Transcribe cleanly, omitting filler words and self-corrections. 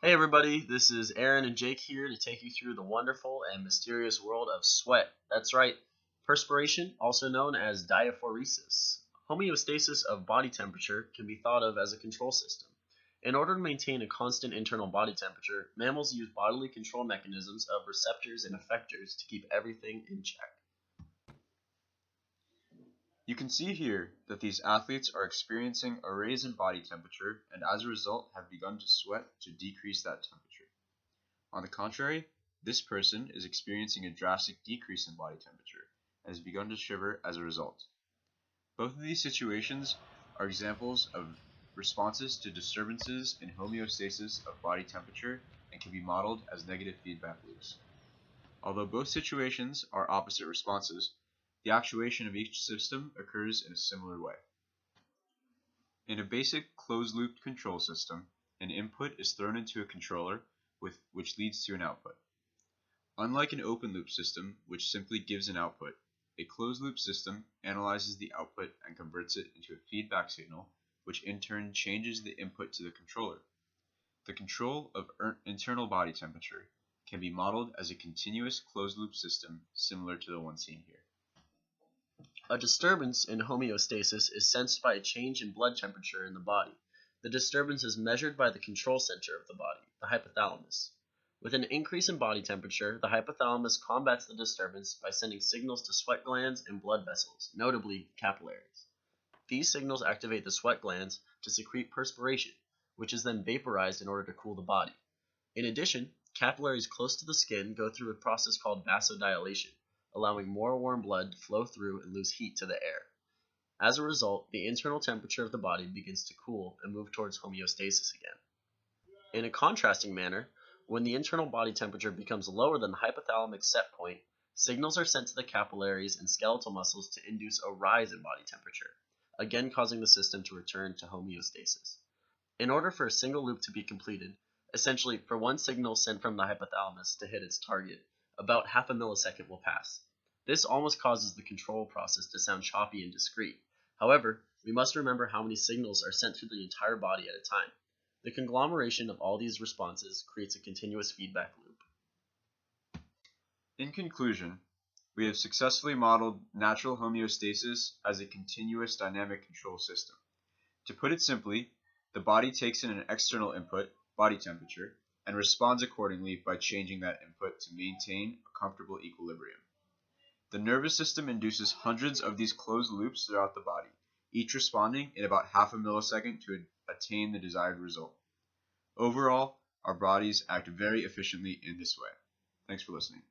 Hey everybody, this is Aaron and Jake here to take you through the wonderful and mysterious world of sweat. That's right, perspiration, also known as diaphoresis. Homeostasis of body temperature can be thought of as a control system. In order to maintain a constant internal body temperature, mammals use bodily control mechanisms of receptors and effectors to keep everything in check. You can see here that these athletes are experiencing a raise in body temperature and as a result have begun to sweat to decrease that temperature. On the contrary, this person is experiencing a drastic decrease in body temperature and has begun to shiver as a result. Both of these situations are examples of responses to disturbances in homeostasis of body temperature and can be modeled as negative feedback loops. Although both situations are opposite responses, the actuation of each system occurs in a similar way. In a basic closed-loop control system, an input is thrown into a controller which leads to an output. Unlike an open-loop system, which simply gives an output, a closed-loop system analyzes the output and converts it into a feedback signal, which in turn changes the input to the controller. The control of internal body temperature can be modeled as a continuous closed-loop system similar to the one seen here. A disturbance in homeostasis is sensed by a change in blood temperature in the body. The disturbance is measured by the control center of the body, the hypothalamus. With an increase in body temperature, the hypothalamus combats the disturbance by sending signals to sweat glands and blood vessels, notably capillaries. These signals activate the sweat glands to secrete perspiration, which is then vaporized in order to cool the body. In addition, capillaries close to the skin go through a process called vasodilation, allowing more warm blood to flow through and lose heat to the air. As a result, the internal temperature of the body begins to cool and move towards homeostasis again. In a contrasting manner, when the internal body temperature becomes lower than the hypothalamic set point, signals are sent to the capillaries and skeletal muscles to induce a rise in body temperature, again causing the system to return to homeostasis. In order for a single loop to be completed, essentially for one signal sent from the hypothalamus to hit its target, about half a millisecond will pass. This almost causes the control process to sound choppy and discrete. However, we must remember how many signals are sent through the entire body at a time. The conglomeration of all these responses creates a continuous feedback loop. In conclusion, we have successfully modeled natural homeostasis as a continuous dynamic control system. To put it simply, the body takes in an external input, body temperature, and responds accordingly by changing that input to maintain a comfortable equilibrium. The nervous system induces hundreds of these closed loops throughout the body, each responding in about half a millisecond to attain the desired result. Overall, our bodies act very efficiently in this way. Thanks for listening.